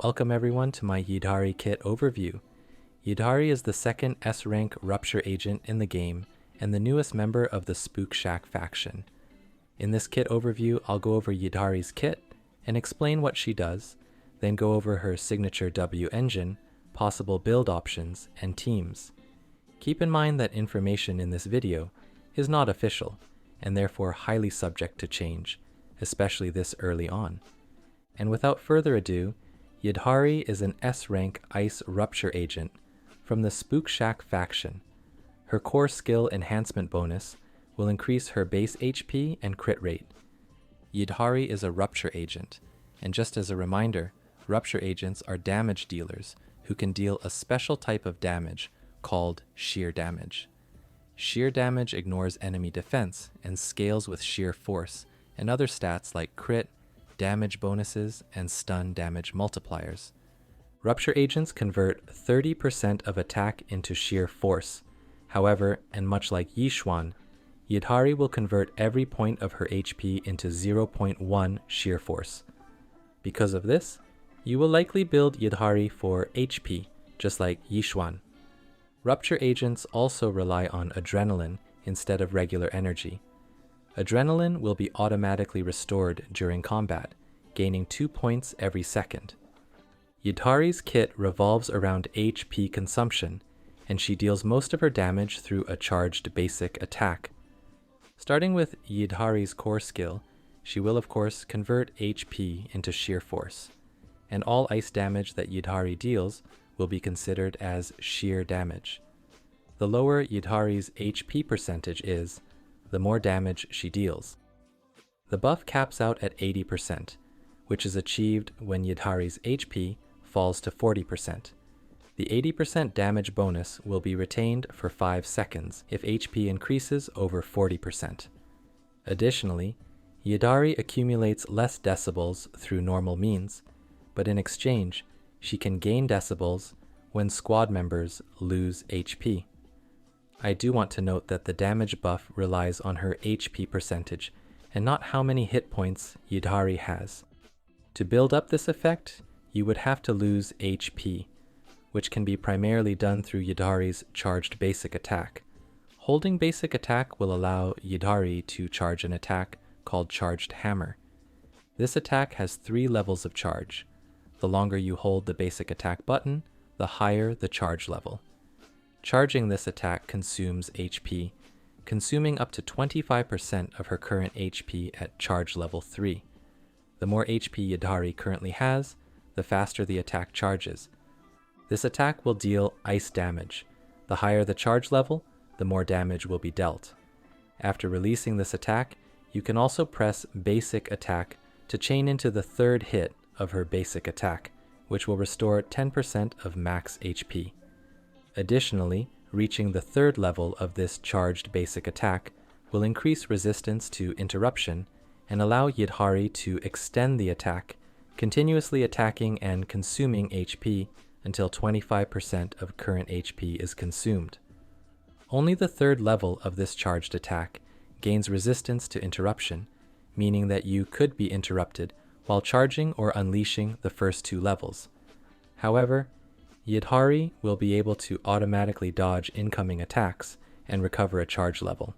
Welcome everyone to my Yidhari kit overview. Yidhari is the second S-Rank Rupture Agent in the game and the newest member of the Spook Shack faction. In this kit overview, I'll go over Yidhari's kit and explain what she does, then go over her signature W engine, possible build options, and teams. Keep in mind that information in this video is not official and therefore highly subject to change, especially this early on. And without further ado, Yidhari is an S-Rank Ice Rupture Agent from the Spook Shack faction. Her core skill enhancement bonus will increase her base HP and crit rate. Yidhari is a Rupture Agent, and just as a reminder, Rupture Agents are damage dealers who can deal a special type of damage called sheer damage. Sheer damage ignores enemy defense and scales with sheer force and other stats like crit, damage bonuses, and stun damage multipliers. Rupture Agents convert 30% of attack into sheer force. However, and much like Yishuan, Yidhari will convert every point of her HP into 0.1 sheer force. Because of this, you will likely build Yidhari for HP, just like Yishuan. Rupture Agents also rely on adrenaline instead of regular energy. Adrenaline will be automatically restored during combat, gaining 2 points every second. Yidhari's kit revolves around HP consumption, and she deals most of her damage through a charged basic attack. Starting with Yidhari's core skill, she will of course convert HP into sheer force, and all ice damage that Yidhari deals will be considered as sheer damage. The lower Yidhari's HP percentage is, the more damage she deals. The buff caps out at 80%, which is achieved when Yidhari's HP falls to 40%. The 80% damage bonus will be retained for 5 seconds if HP increases over 40%. Additionally, Yidhari accumulates less decibels through normal means, but in exchange, she can gain decibels when squad members lose HP. I do want to note that the damage buff relies on her HP percentage and not how many hit points Yidhari has. To build up this effect, you would have to lose HP, which can be primarily done through Yidhari's charged basic attack. Holding basic attack will allow Yidhari to charge an attack called Charged Hammer. This attack has 3 levels of charge. The longer you hold the basic attack button, the higher the charge level. Charging this attack consumes HP, consuming up to 25% of her current HP at charge level 3. The more HP Yidhari currently has, the faster the attack charges. This attack will deal ice damage. The higher the charge level, the more damage will be dealt. After releasing this attack, you can also press basic attack to chain into the third hit of her basic attack, which will restore 10% of max HP. Additionally, reaching the third level of this charged basic attack will increase resistance to interruption and allow Yidhari to extend the attack, continuously attacking and consuming HP until 25% of current HP is consumed. Only the third level of this charged attack gains resistance to interruption, meaning that you could be interrupted while charging or unleashing the first 2 levels. However, Yidhari will be able to automatically dodge incoming attacks and recover a charge level.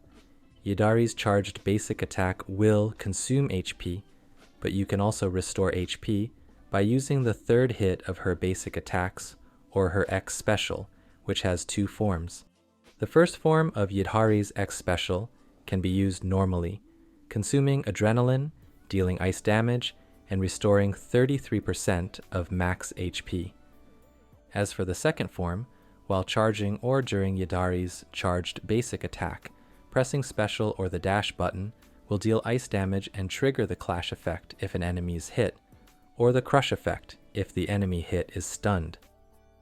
Yidhari's charged basic attack will consume HP, but you can also restore HP by using the third hit of her basic attacks or her X special, which has 2 forms. The first form of Yidhari's X special can be used normally, consuming adrenaline, dealing ice damage, and restoring 33% of max HP. As for the second form, while charging or during Yidhari's charged basic attack, pressing special or the dash button will deal ice damage and trigger the clash effect if an enemy is hit, or the crush effect if the enemy hit is stunned.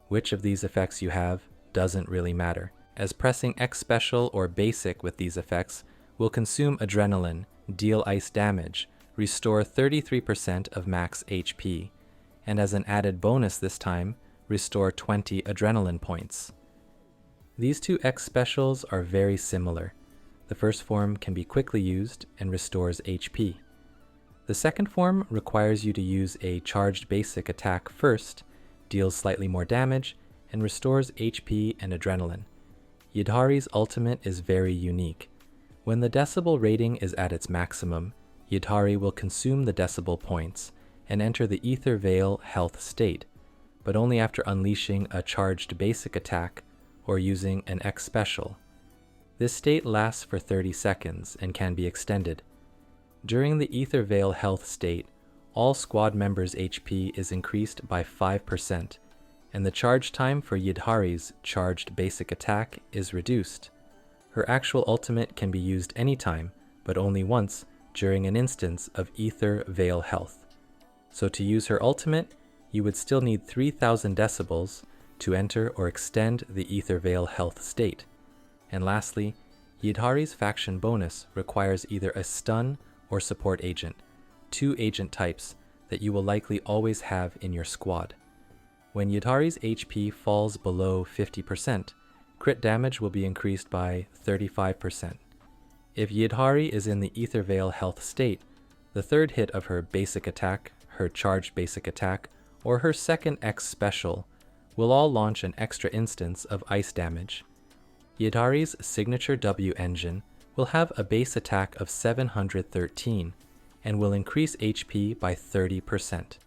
Which of these effects you have doesn't really matter, as pressing X special or basic with these effects will consume adrenaline, deal ice damage, restore 33% of max HP, and as an added bonus this time, restore 20 adrenaline points. These 2 X specials are very similar. The first form can be quickly used and restores HP. The second form requires you to use a charged basic attack first, deals slightly more damage, and restores HP and adrenaline. Yidhari's ultimate is very unique. When the decibel rating is at its maximum, Yidhari will consume the decibel points and enter the Ether Viel health state, but only after unleashing a charged basic attack or using an X special. This state lasts for 30 seconds and can be extended. During the Ether Viel health state, all squad members' HP is increased by 5%, and the charge time for Yidhari's charged basic attack is reduced. Her actual ultimate can be used anytime, but only once during an instance of Ether Viel health. So to use her ultimate, you would still need 3000 decibels to enter or extend the Ether Viel health state. And lastly, Yidhari's faction bonus requires either a stun or support agent, two agent types that you will likely always have in your squad. When Yidhari's HP falls below 50%, crit damage will be increased by 35%. If Yidhari is in the Ether Viel health state, the third hit of her basic attack, her charged basic attack, or her second X special will all launch an extra instance of ice damage. Yidhari's signature W engine will have a base attack of 713 and will increase HP by 30%.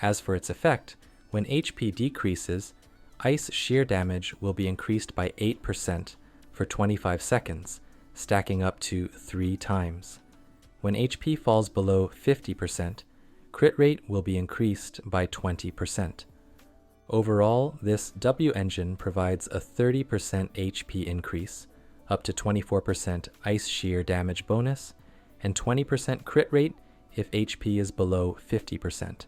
As for its effect, when HP decreases, ice shear damage will be increased by 8% for 25 seconds, stacking up to 3 times. When HP falls below 50%, crit rate will be increased by 20%. Overall, this W engine provides a 30% HP increase, up to 24% ice shear damage bonus, and 20% crit rate if HP is below 50%.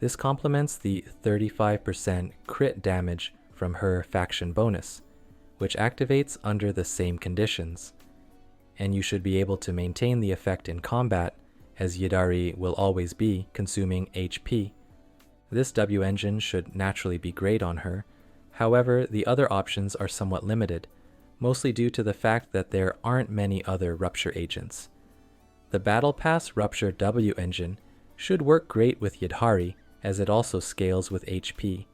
This complements the 35% crit damage from her faction bonus, which activates under the same conditions. And you should be able to maintain the effect in combat, as Yidhari will always be consuming HP. This W engine should naturally be great on her. However, the other options are somewhat limited, mostly due to the fact that there aren't many other Rupture agents. The Battle Pass Rupture W engine should work great with Yidhari, as it also scales with HP.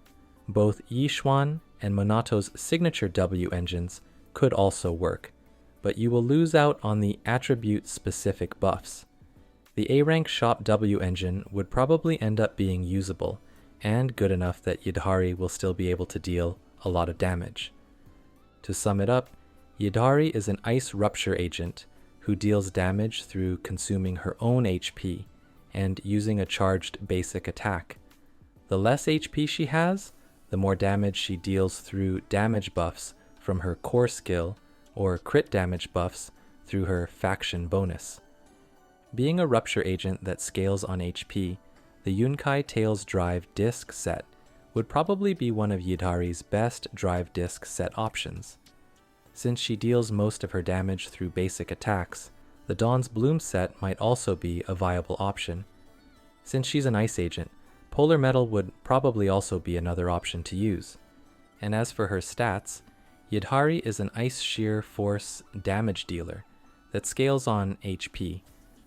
Both Yishuan and Monato's signature W engines could also work, but you will lose out on the attribute-specific buffs. The A-Rank Shop W engine would probably end up being usable, and good enough that Yidhari will still be able to deal a lot of damage. To sum it up, Yidhari is an Ice Rupture agent who deals damage through consuming her own HP and using a charged basic attack. The less HP she has, the more damage she deals through damage buffs from her core skill or crit damage buffs through her faction bonus. Being a Rupture agent that scales on HP, the Yunkai Tails Drive disc set would probably be one of Yidhari's best drive disc set options. Since she deals most of her damage through basic attacks, the Dawn's Bloom set might also be a viable option. Since she's an ice agent, Polar Metal would probably also be another option to use. And as for her stats, Yidhari is an Ice Shear Force damage dealer that scales on HP,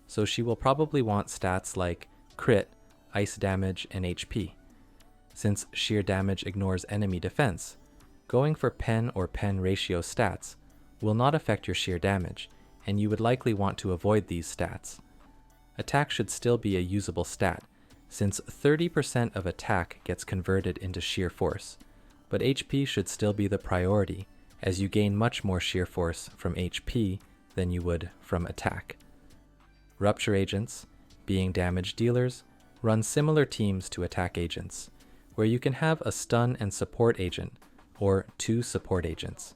so she will probably want stats like crit, ice damage, and HP. Since sheer damage ignores enemy defense, going for pen or pen ratio stats will not affect your sheer damage, and you would likely want to avoid these stats. Attack should still be a usable stat, since 30% of attack gets converted into sheer force, but HP should still be the priority, as you gain much more sheer force from HP than you would from attack. Rupture agents, being damage dealers, run similar teams to attack agents, where you can have a stun and support agent, or 2 support agents.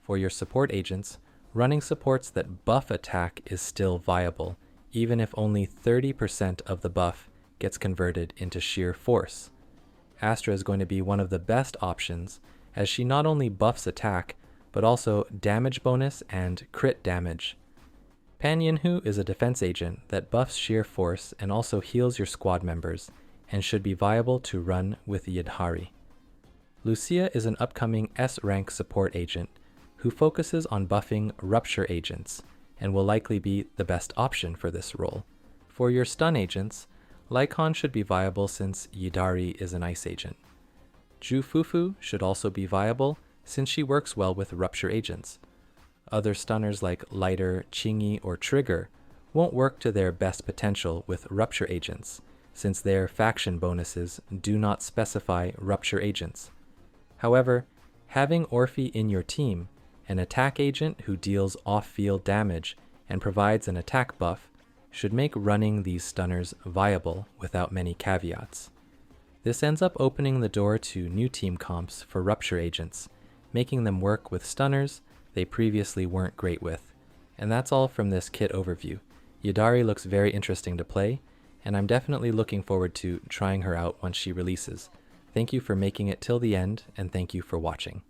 For your support agents, running supports that buff attack is still viable, even if only 30% of the buff gets converted into sheer force. Astra is going to be one of the best options, as she not only buffs attack, but also damage bonus and crit damage. Pan Yinhu is a defense agent that buffs sheer force and also heals your squad members, and should be viable to run with Yidhari. Lucia is an upcoming S-Rank support agent who focuses on buffing Rupture agents, and will likely be the best option for this role. For your stun agents, Lycon should be viable since Yidhari is an ice agent. Jufufu should also be viable since she works well with Rupture agents. Other stunners like Lighter, Chingy, or Trigger won't work to their best potential with Rupture agents, since their faction bonuses do not specify Rupture agents. However, having Orhpie in your team, an attack agent who deals off-field damage and provides an attack buff, should make running these stunners viable without many caveats. This ends up opening the door to new team comps for Rupture agents, making them work with stunners they previously weren't great with. And that's all from this kit overview. Yidhari looks very interesting to play, and I'm definitely looking forward to trying her out once she releases. Thank you for making it till the end, and thank you for watching.